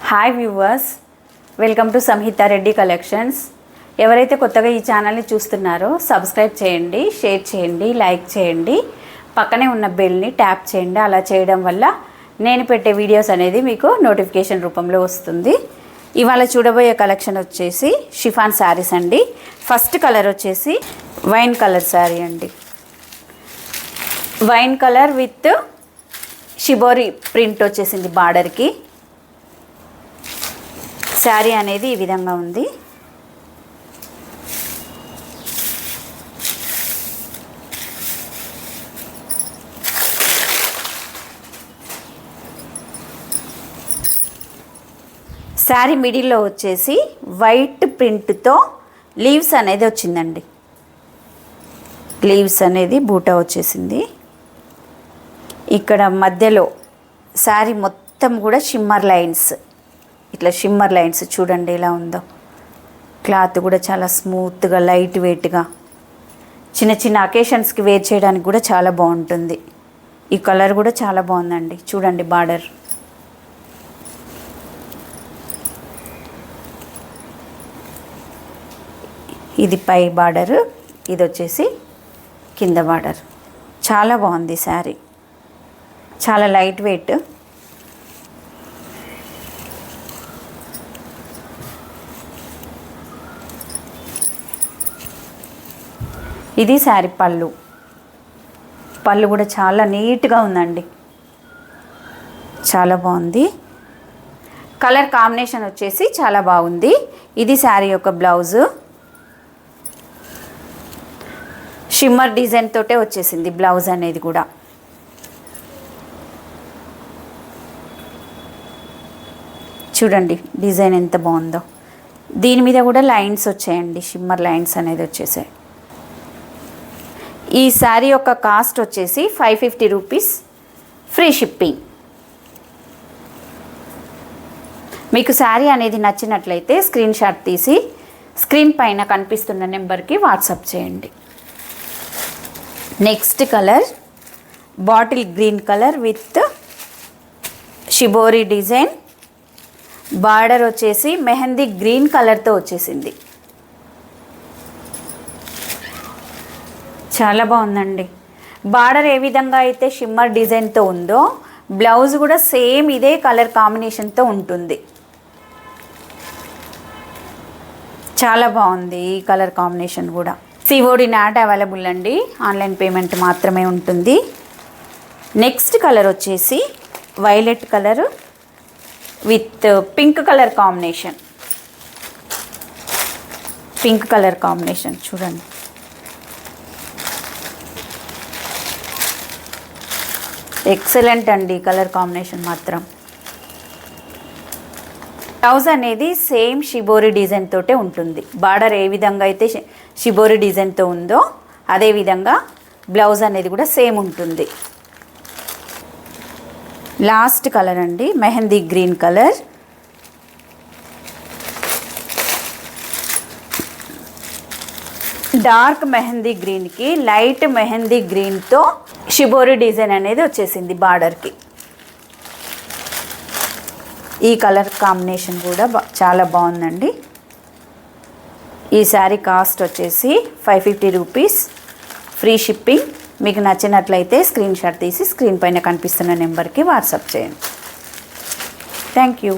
Hi viewers, welcome to Samhita Reddy collections. ఎవరైతే కొత్తగా ఈ ఛానల్ని చూస్తున్నారో సబ్స్క్రైబ్ చేయండి, షేర్ చేయండి, లైక్ చేయండి, పక్కనే ఉన్న బెల్ని ట్యాప్ చేయండి. అలా చేయడం వల్ల నేను పెట్టే వీడియోస్ అనేది మీకు నోటిఫికేషన్ రూపంలో వస్తుంది. ఇవాళ చూడబోయే కలెక్షన్ వచ్చేసి షిఫాన్ శారీస్ అండి. ఫస్ట్ కలర్ వచ్చేసి వైన్ కలర్ శారీ అండి. Wine colour with shibori print వచ్చేసింది బార్డర్కి. శారీ అనేది ఈ విధంగా ఉంది. శారీ మిడిల్లో వచ్చేసి వైట్ ప్రింట్తో లీవ్స్ అనేది వచ్చిందండి. లీవ్స్ అనేది బూటా వచ్చేసింది. ఇక్కడ మధ్యలో శారీ మొత్తం కూడా షిమ్మర్ లైన్స్, ఇట్లా షిమ్మర్ లైన్స్ చూడండి ఎలా ఉందో. క్లాత్ కూడా చాలా స్మూత్గా, లైట్ వెయిట్గా, చిన్న చిన్న అకేషన్స్కి వేర్ చేయడానికి కూడా చాలా బాగుంటుంది. ఈ కలర్ కూడా చాలా బాగుందండి. చూడండి బార్డర్, ఇది పై బార్డర్, ఇది వచ్చేసి కింద బార్డర్. చాలా బాగుంది శారీ, చాలా లైట్ వెయిట్. ఇది శారీ పళ్ళు. పళ్ళు కూడా చాలా నీట్గా ఉందండి, చాలా బాగుంది. కలర్ కాంబినేషన్ వచ్చేసి చాలా బాగుంది. ఇది శారీ యొక్క బ్లౌజు. షిమ్మర్ డిజైన్ తోటే వచ్చేసింది బ్లౌజ్ అనేది కూడా. చూడండి డిజైన్ ఎంత బాగుందో. దీని మీద కూడా లైన్స్ వచ్చాయండి, షిమ్మర్ లైన్స్ అనేది వచ్చేసాయి. ఈ శారీ యొక్క కాస్ట్ వచ్చేసి 550 రూపీస్, ఫ్రీ షిప్పింగ్. మీకు శారీ అనేది నచ్చినట్లయితే స్క్రీన్ షాట్ తీసి స్క్రీన్ పైన కనిపిస్తున్న నెంబర్కి వాట్సాప్ చేయండి. Next colour bottle green colour with shibori design. Border వచ్చేసి మెహందీ గ్రీన్ కలర్తో వచ్చేసింది. చాలా బాగుందండి. బార్డర్ ఏ విధంగా అయితే షిమ్మర్ డిజైన్తో ఉందో, బ్లౌజ్ కూడా సేమ్ ఇదే కలర్ కాంబినేషన్తో ఉంటుంది. చాలా బాగుంది ఈ కలర్ కాంబినేషన్ కూడా. సిఓడి నాట్ అవైలబుల్ అండి, ఆన్లైన్ పేమెంట్ మాత్రమే ఉంటుంది. నెక్స్ట్ కలర్ వచ్చేసి violet colour with pink colour combination. Pink colour combination చూడండి. ఎక్సలెంట్ అండి కలర్ కాంబినేషన్ మాత్రం. బ్లౌజ్ అనేది సేమ్ షిబోరి డిజైన్ తోటే ఉంటుంది. బార్డర్ ఏ విధంగా అయితే షిబోరి డిజైన్తో ఉందో అదే విధంగా బ్లౌజ్ అనేది కూడా సేమ్ ఉంటుంది. లాస్ట్ కలర్ అండి mehndi green colour. Dark mehndi గ్రీన్కి లైట్ మెహందీ గ్రీన్తో షిబోరి డిజైన్ అనేది వచ్చేసింది బార్డర్కి. ఈ కలర్ కాంబినేషన్ కూడా చాలా బాగుందండి. ఈ శారీ కాస్ట్ వచ్చేసి 550 రూపీస్, ఫ్రీ షిప్పింగ్. మీకు నచ్చినట్లయితే స్క్రీన్ షాట్ తీసి స్క్రీన్ పైన కనిపిస్తున్న నెంబర్కి వాట్సాప్ చేయండి. Thank you.